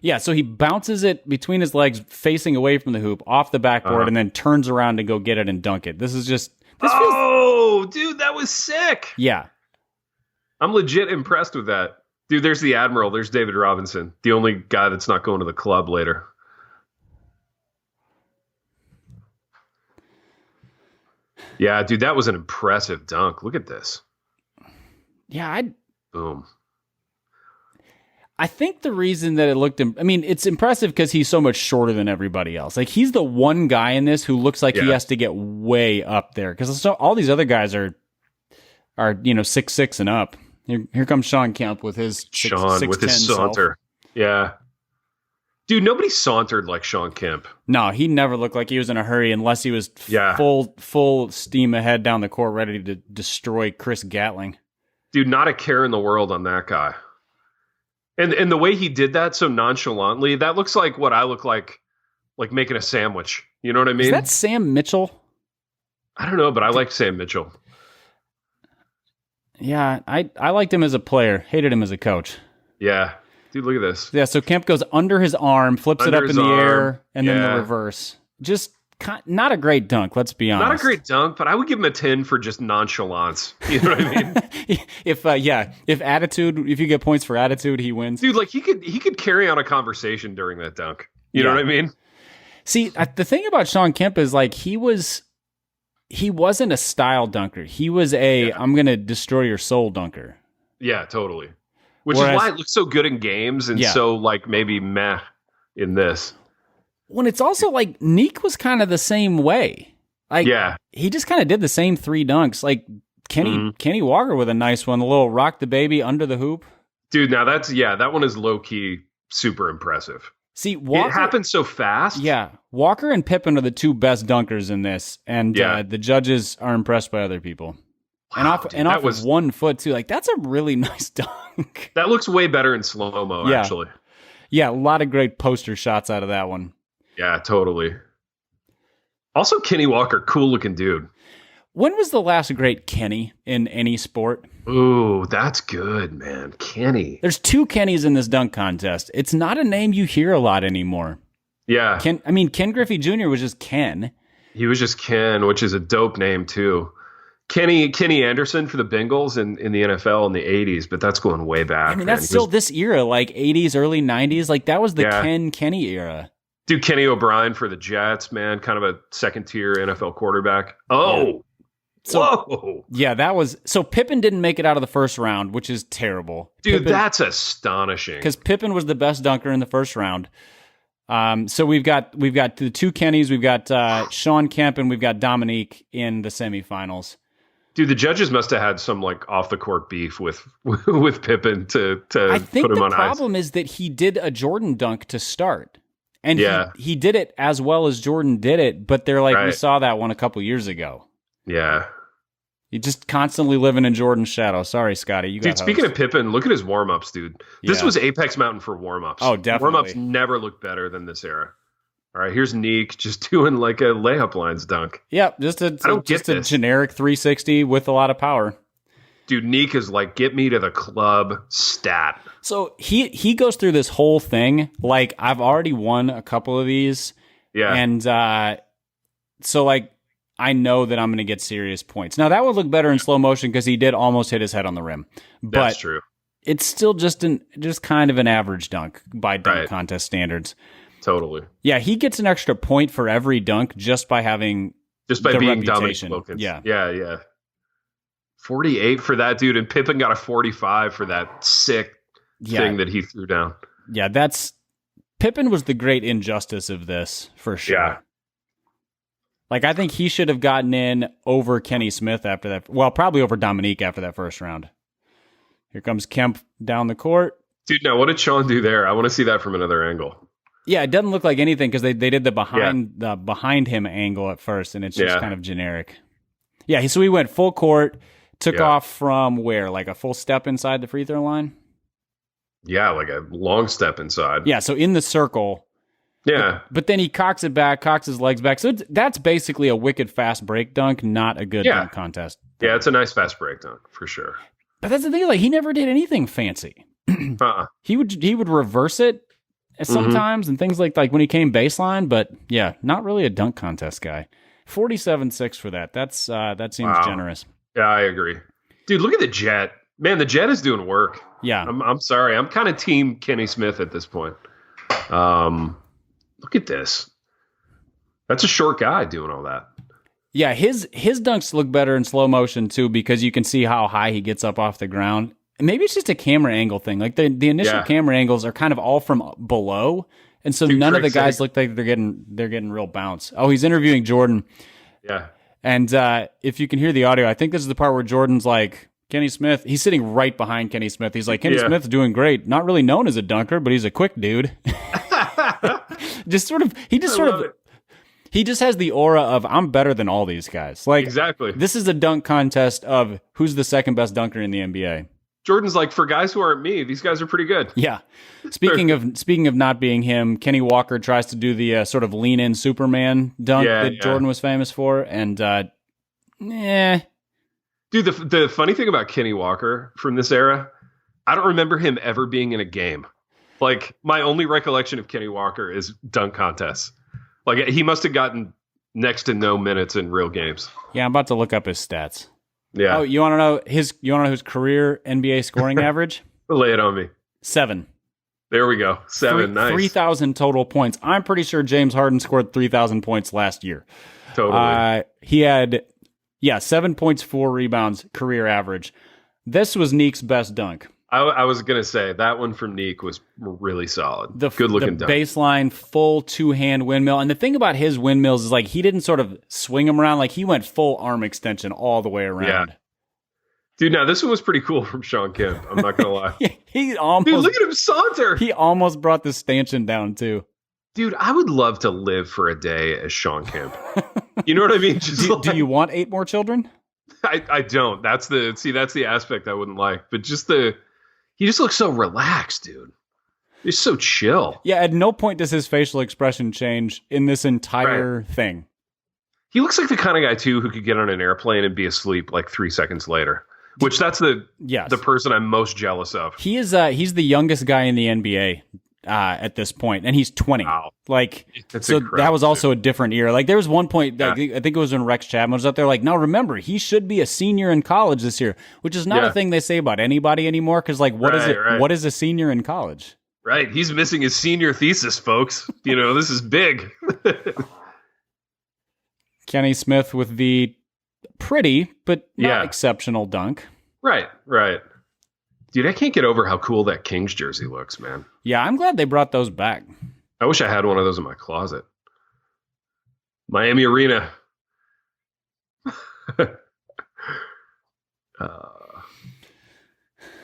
Yeah, so he bounces it between his legs, facing away from the hoop, off the backboard, and then turns around to go get it and dunk it. This is just... dude, that was sick. Yeah. I'm legit impressed with that. Dude, there's the Admiral. There's David Robinson, the only guy that's not going to the club later. Yeah, dude, that was an impressive dunk. Look at this. Yeah, Boom. I think the reason that it looked... it's impressive because he's so much shorter than everybody else. Like, he's the one guy in this who looks like he has to get way up there. Because all these other guys are 6'6" and up. Here comes Sean Kemp with his his saunter. Yeah. Dude, nobody sauntered like Sean Kemp. No, he never looked like he was in a hurry unless he was full steam ahead down the court ready to destroy Chris Gatling. Dude, not a care in the world on that guy. And the way he did that so nonchalantly, that looks like what I look like making a sandwich. You know what I mean? Is that Sam Mitchell? I don't know, but I like Sam Mitchell. Yeah, I liked him as a player, hated him as a coach. Yeah. Dude, look at this. Yeah, so Kemp goes under his arm, flips it up in the air, and then the reverse. Just not a great dunk, let's be honest. Not a great dunk, but I would give him a 10 for just nonchalance. You know what I mean? If you get points for attitude, he wins. Dude, like he could carry on a conversation during that dunk. You know what I mean? See, the thing about Sean Kemp is like he wasn't a style dunker. He was I'm going to destroy your soul dunker. Yeah, totally. Which is why it looks so good in games and so like maybe meh in this. When it's also like Neek was kind of the same way. Like he just kind of did the same 3 dunks. Like Kenny Walker with a nice one, a little rock the baby under the hoop. Dude, now that one is low key super impressive. See, Walker, it happened so fast. Yeah, Walker and Pippen are the 2 best dunkers in this, and the judges are impressed by other people. Wow, and off of 1 foot too. Like that's a really nice dunk. That looks way better in slow mo. Actually. Yeah, a lot of great poster shots out of that one. Yeah, totally. Also, Kenny Walker, cool looking dude. When was the last great Kenny in any sport? Ooh, that's good, man. Kenny. There's 2 Kennys in this dunk contest. It's not a name you hear a lot anymore. Yeah. Ken Griffey Jr. was just Ken. He was just Ken, which is a dope name too. Kenny Anderson for the Bengals in the NFL in the 80s, but that's going way back. That's still this era, like 80s, early 90s. Like that was the Kenny era. Dude, Kenny O'Brien for the Jets, man. Kind of a second-tier NFL quarterback. Oh, yeah. Whoa. Yeah, that was... So Pippen didn't make it out of the first round, which is terrible. Dude, that's astonishing. Because Pippen was the best dunker in the first round. So we've got the 2 Kennys, we've got Sean Kemp, and we've got Dominique in the semifinals. Dude, the judges must have had some like off the court beef with Pippen to put him on ice. I think the problem is that he did a Jordan dunk to start. And he did it as well as Jordan did it, but they're like, we saw that one a couple years ago. Yeah. You just constantly living in Jordan's shadow. Sorry, Scotty. You got Dude, speaking of Pippen, look at his warm-ups, dude. This was Apex Mountain for warm-ups. Oh, definitely. Warm-ups never look better than this era. All right, here's Neek just doing like a layup lines dunk. Yep, just a generic 360 with a lot of power. Dude, Neek is like, get me to the club stat. So he goes through this whole thing like, I've already won a couple of these. Yeah. And so like, I know that I'm going to get serious points. Now that would look better in slow motion because he did almost hit his head on the rim. But that's true. It's still just kind of an average dunk by dunk contest standards. Totally. Yeah, he gets an extra point for every dunk just by being Dominic Wilkins. Yeah. 48 for that dude, and Pippen got a 45 for that sick thing that he threw down. Yeah, Pippen was the great injustice of this for sure. Yeah. Like, I think he should have gotten in over Kenny Smith after that. Well, probably over Dominique after that first round. Here comes Kemp down the court. Dude, now what did Sean do there? I want to see that from another angle. Yeah, it doesn't look like anything because they did the behind him angle at first, and it's just kind of generic. Yeah, so he went full court, took off from where? Like a full step inside the free throw line? Yeah, like a long step inside. Yeah, so in the circle. Yeah. But then he cocks his legs back. So that's basically a wicked fast break dunk, not a good dunk contest. Yeah, it's a nice fast break dunk for sure. But that's the thing, like he never did anything fancy. He would reverse it sometimes and things like when he came baseline, but yeah, not really a dunk contest guy. 47-6 for that. That seems generous. Yeah, I agree. Dude, look at the Jet. Man, the Jet is doing work. Yeah. I'm sorry. I'm kind of team Kenny Smith at this point. Look at this. That's a short guy doing all that. Yeah, his dunks look better in slow motion too because you can see how high he gets up off the ground. Maybe it's just a camera angle thing. Like the initial camera angles are kind of all from below, and so none of the guys look like they're getting real bounce. Oh, he's interviewing Jordan. Yeah. And if you can hear the audio, I think this is the part where Jordan's like, Kenny Smith, he's sitting right behind Kenny Smith. He's like, Kenny Smith's doing great. Not really known as a dunker, but he's a quick dude. He just has the aura of, I'm better than all these guys. Like, exactly. This is a dunk contest of who's the second best dunker in the NBA. Jordan's like, for guys who aren't me, these guys are pretty good. Yeah. Speaking of not being him, Kenny Walker tries to do the sort of lean in Superman dunk that Jordan was famous for, and Dude, the funny thing about Kenny Walker from this era, I don't remember him ever being in a game. Like, my only recollection of Kenny Walker is dunk contests. Like, he must have gotten next to no minutes in real games. Yeah, I'm about to look up his stats. Yeah. Oh, you want to know his career NBA scoring average? Lay it on me. 7. There we go. 7. Nice. 3,000 total points. I'm pretty sure James Harden scored 3,000 points last year. Totally. He had 7 points, 4 rebounds, career average. This was Neek's best dunk. I was going to say, that one from Neek was really solid. Good-looking dunk. Baseline, full two-hand windmill. And the thing about his windmills is, like, he didn't sort of swing them around. Like, he went full arm extension all the way around. Yeah. Dude, now this one was pretty cool from Sean Kemp. I'm not going to lie. He almost... Dude, look at him saunter! He almost brought the stanchion down, too. Dude, I would love to live for a day as Sean Kemp. You know what I mean? Do you want 8 more children? I don't. That's the aspect I wouldn't like. But he just looks so relaxed, dude. He's so chill. Yeah, at no point does his facial expression change in this entire thing. He looks like the kind of guy, too, who could get on an airplane and be asleep like 3 seconds later. Which that's the person I'm most jealous of. He's the youngest guy in the NBA at this point, and he's 20. Wow. Like, so that was also a different era. Like, there was one point, I think it was when Rex Chapman was out there, like, now remember, he should be a senior in college this year, which is not a thing they say about anybody anymore, because, like, what is it? Right. What is a senior in college? Right. He's missing his senior thesis, folks. You know, this is big. Kenny Smith with the pretty, but not exceptional dunk. Right. Dude, I can't get over how cool that Kings jersey looks, man. Yeah, I'm glad they brought those back. I wish I had one of those in my closet. Miami Arena.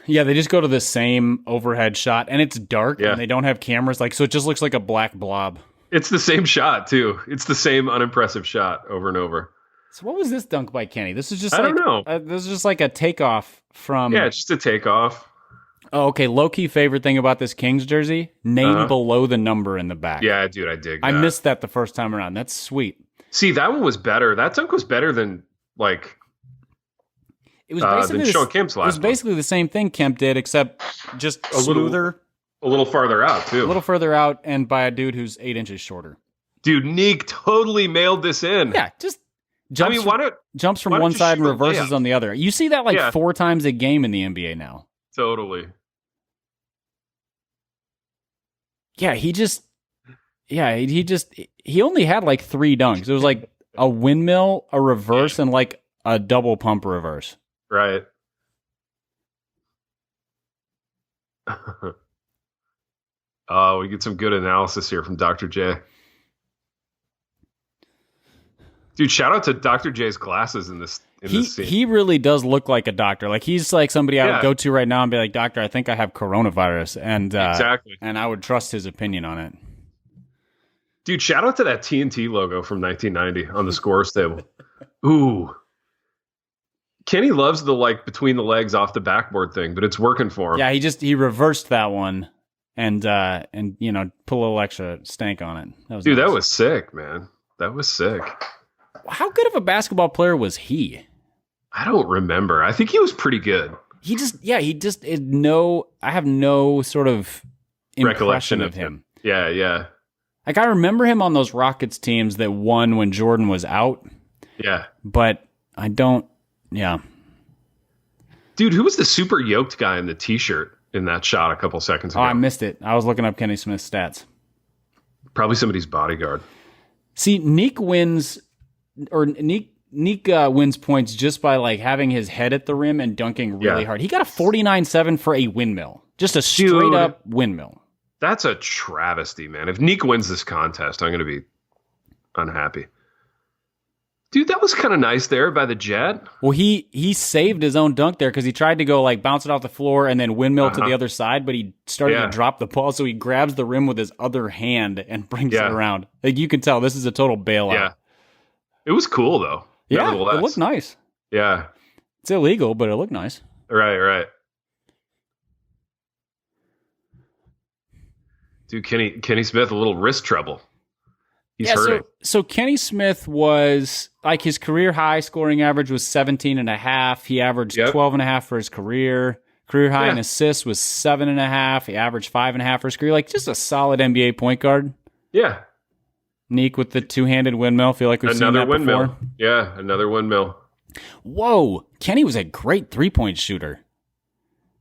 Yeah, they just go to the same overhead shot, and it's dark, and they don't have cameras, like, so it just looks like a black blob. It's the same shot, too. It's the same unimpressive shot over and over. So what was this dunk by Kenny? This is just I don't know. This is just like a takeoff from. Yeah, just a takeoff. Oh, okay. Low key favorite thing about this Kings jersey: name below the number in the back. Yeah, dude, I dig. I missed that the first time around. That's sweet. See, that one was better. That dunk was better than like. It was basically Sean Kemp's last. It was basically the same thing Kemp did, except just smoother, a little farther out too. A little further out, and by a dude who's 8 inches shorter. Dude, Neek totally mailed this in. Yeah, just jumps from one side and reverses on the other. You see that like 4 times a game in the NBA now. Totally. Yeah, he only had like 3 dunks. It was like a windmill, a reverse, and like a double pump reverse. Right. We get some good analysis here from Dr. J. Dude, shout out to Dr. J's glasses in this scene. He really does look like a doctor. Like he's like somebody I would go to right now and be like, "Doctor, I think I have coronavirus," and exactly. And I would trust his opinion on it. Dude, shout out to that TNT logo from 1990 on the scores table. Ooh. Kenny loves the like between the legs off the backboard thing, but it's working for him. Yeah, he reversed that one and you know, put a little extra stank on it. That was nice. That was sick, man. That was sick. How good of a basketball player was he? I don't remember. I think he was pretty good. I have no sort of impression of him. Yeah. Like I remember him on those Rockets teams that won when Jordan was out. Yeah. But I don't. Yeah. Dude, who was the super yoked guy in the t-shirt in that shot a couple seconds ago? Oh, I missed it. I was looking up Kenny Smith's stats. Probably somebody's bodyguard. See, Neek wins points just by like having his head at the rim and dunking really hard. He got a 49-7 for a windmill. Just a straight up windmill. That's a travesty, man. If Neek wins this contest, I'm going to be unhappy. Dude, that was kind of nice there by the Jet. Well, he saved his own dunk there because he tried to go like bounce it off the floor and then windmill to the other side, but he started to drop the ball, so he grabs the rim with his other hand and brings it around. Like you can tell, this is a total bailout. Yeah, it was cool though. Yeah, it looked nice. Yeah, it's illegal, but it looked nice. Right. Dude, Kenny Smith, a little wrist trouble. He's hurting. So Kenny Smith was like his career high scoring average was 17.5. He averaged 12.5 for his career. Career high in assists was 7.5. He averaged 5.5 for his career. Like just a solid NBA point guard. Yeah. Neek with the 2-handed windmill. Feel like we've seen that before. Yeah, another windmill. Whoa. Kenny was a great 3-point shooter.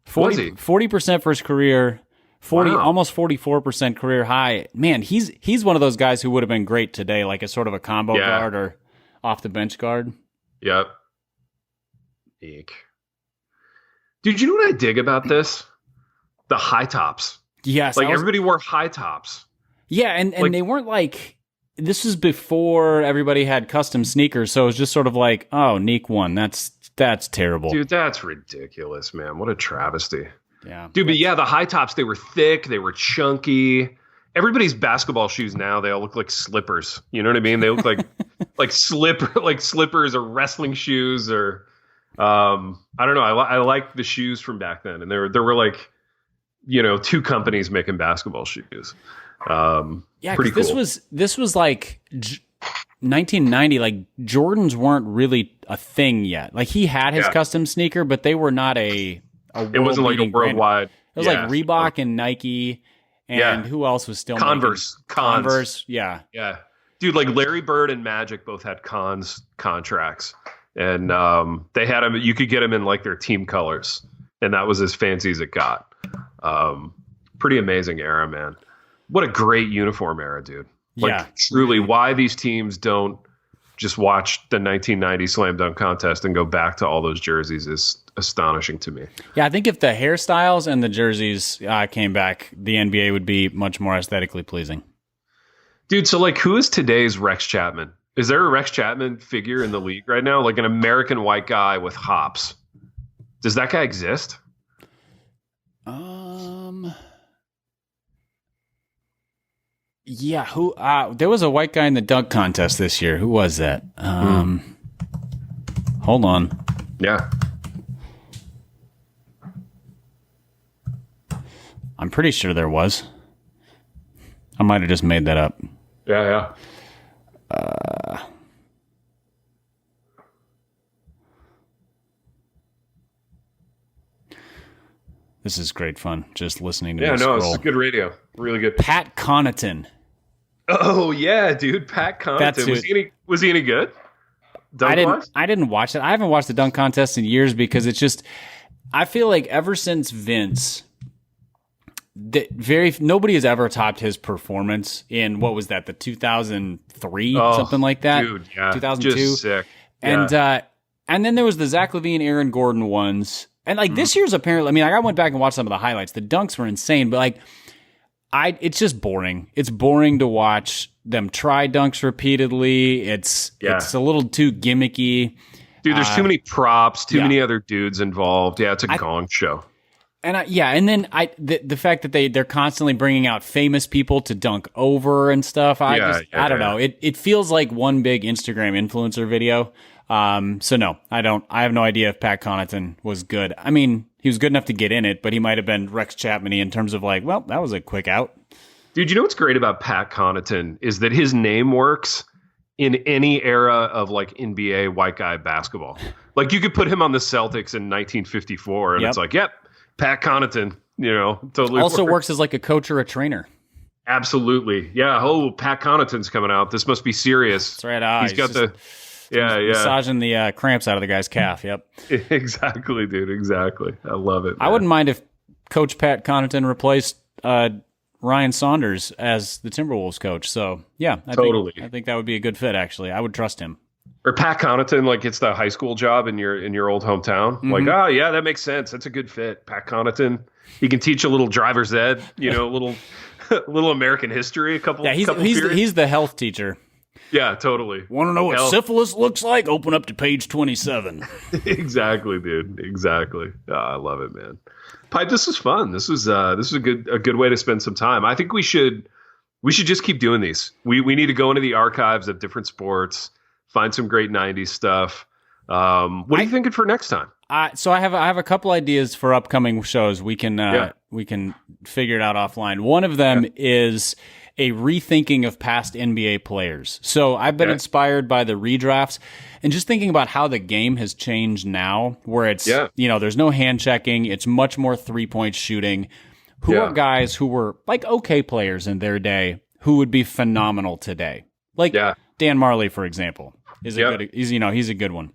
40% for his career. Almost 44% career high. Man, he's one of those guys who would have been great today, like a sort of a combo guard or off the bench guard. Yep. Eek. Dude, you know what I dig about this? The high tops. Yes. Like everybody wore high tops. Yeah, and like, they weren't like, this was before everybody had custom sneakers, so it was just sort of like, oh, Neek won. That's terrible. Dude, that's ridiculous, man. What a travesty. Yeah. Dude, but the high tops, they were thick, they were chunky. Everybody's basketball shoes now, they all look like slippers. You know what I mean? They look like slippers or wrestling shoes or I don't know. I like the shoes from back then. And there were like, 2 companies making basketball shoes. Pretty cool. This was like 1990, like Jordans weren't really a thing yet. Like he had his custom sneaker, but they were not it wasn't like a worldwide. It was like Reebok and Nike, and who else was still Converse? Converse, yeah. Dude, like Larry Bird and Magic both had contracts, and they had them. You could get them in like their team colors, and that was as fancy as it got. Pretty amazing era, man. What a great uniform era, dude. Like, truly, why these teams don't just watch the 1990 Slam Dunk Contest and go back to all those jerseys is astonishing to me. Yeah, I think if the hairstyles and the jerseys came back, the NBA would be much more aesthetically pleasing. Dude, so like, who is today's Rex Chapman? Is there a Rex Chapman figure in the league right now? Like an American white guy with hops. Does that guy exist? Yeah, who? There was a white guy in the dunk contest this year. Who was that? Hold on. Yeah. I'm pretty sure there was. I might have just made that up. Yeah. This is great fun, just listening to Yeah, this no, scroll. it's good radio. Really good. Pat Connaughton. Oh, yeah, dude. Pat Connaughton. Was he any good? I didn't watch it. I haven't watched the dunk contest in years because it's just, I feel like ever since Vince, nobody has ever topped his performance in, what was that, the 2003, something like that? Dude, yeah. 2002. Just sick. And then there was the Zach LaVine, Aaron Gordon ones. And like this year's apparently, I mean, I went back and watched some of the highlights. The dunks were insane, but like, it's just boring. It's boring to watch them try dunks repeatedly. It's a little too gimmicky. Dude, there's too many props, too many other dudes involved. Yeah, it's a gong show. And the fact that they're constantly bringing out famous people to dunk over and stuff. I don't know. It feels like one big Instagram influencer video. So no, I have no idea if Pat Connaughton was good. I mean, he was good enough to get in it, but he might have been Rex Chapman-y in terms of like, well, that was a quick out. Dude, you know what's great about Pat Connaughton is that his name works in any era of like NBA white guy basketball. Like you could put him on the Celtics in 1954 and it's like, yep, Pat Connaughton, totally also works as like a coach or a trainer. Absolutely. Yeah. Oh, Pat Connaughton's coming out. This must be serious. That's right. He's got the... Yeah. Massaging the cramps out of the guy's calf. Yep. Exactly, dude. Exactly. I love it, man. I wouldn't mind if Coach Pat Connaughton replaced Ryan Saunders as the Timberwolves coach. So, yeah. I think that would be a good fit, actually. I would trust him. Or Pat Connaughton, like, gets the high school job in your old hometown. Mm-hmm. Like, oh, yeah, that makes sense. That's a good fit. Pat Connaughton. He can teach a little driver's ed, a little American history, he's the health teacher. Yeah, totally. Want to know what syphilis looks like? Open up to page 27. Exactly, dude. Exactly. Oh, I love it, man. Pipe, this was fun. This was a good way to spend some time. I think we should just keep doing these. We need to go into the archives of different sports, find some great 90s stuff. What are you thinking for next time? So I have a couple ideas for upcoming shows. We can figure it out offline. One of them is a rethinking of past NBA players. So I've been inspired by the redrafts and just thinking about how the game has changed now, where it's, there's no hand checking. It's much more 3-point shooting. Who are guys who were like okay players in their day who would be phenomenal today? Like Dan Marley, for example, he's a good one.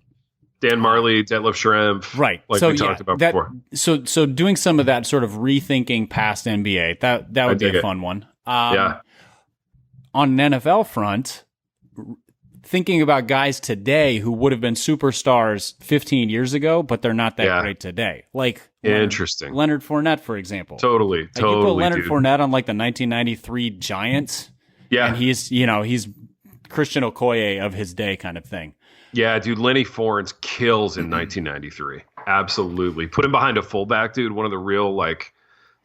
Dan Marley, Detlef Schrempf, right? Like we talked about before. So doing some of that sort of rethinking past NBA, that would be a fun one. On an NFL front, thinking about guys today who would have been superstars 15 years ago, but they're not that great today. Like interesting Leonard Fournette, for example. Totally. You put Leonard Fournette on like the 1993 Giants. Yeah, and he's Christian Okoye of his day, kind of thing. Yeah, dude, Lenny Fournette kills in 1993. Absolutely. Put him behind a fullback, dude. One of the real like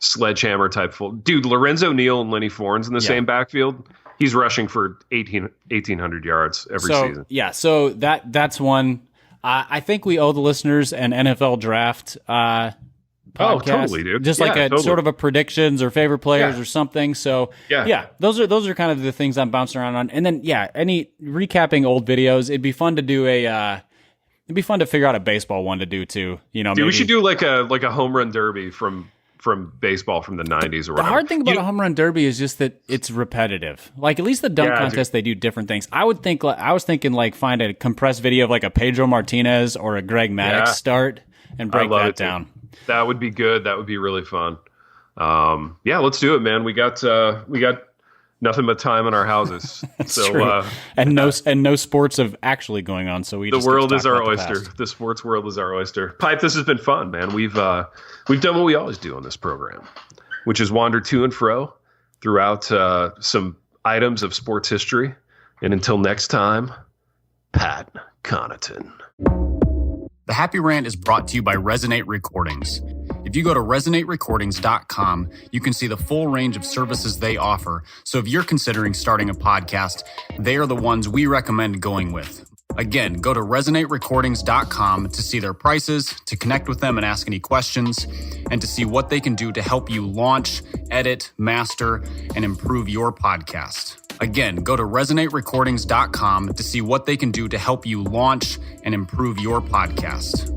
sledgehammer type dude. Lorenzo Neal and Lenny Fournette in the same backfield. He's rushing for 1,800 yards every season. Yeah, so that's one. I think we owe the listeners an NFL draft podcast. Oh, totally, dude. Just like sort of a predictions or favorite players or something. So those are kind of the things I'm bouncing around on. And then any recapping old videos. It'd be fun to do it'd be fun to figure out a baseball one to do too. Dude, maybe we should do like a home run derby from baseball from the 90s or whatever. The hard thing about a home run derby is just that it's repetitive. Like at least the dunk contest, they do different things. I was thinking like find a compressed video of like a Pedro Martinez or a Greg Maddux start and break that down. Too. That would be good. That would be really fun. Let's do it, man. We got nothing but time in our houses. So true. And no sports of actually going on. So the world is our oyster. The sports world is our oyster. Pipe, this has been fun, man. We've done what we always do on this program, which is wander to and fro throughout some items of sports history. And until next time, Pat Connaughton. The Happy Rant is brought to you by Resonate Recordings. If you go to resonaterecordings.com, you can see the full range of services they offer. So if you're considering starting a podcast, they are the ones we recommend going with. Again, go to resonaterecordings.com to see their prices, to connect with them and ask any questions, and to see what they can do to help you launch, edit, master, and improve your podcast. Again, go to resonaterecordings.com to see what they can do to help you launch and improve your podcast.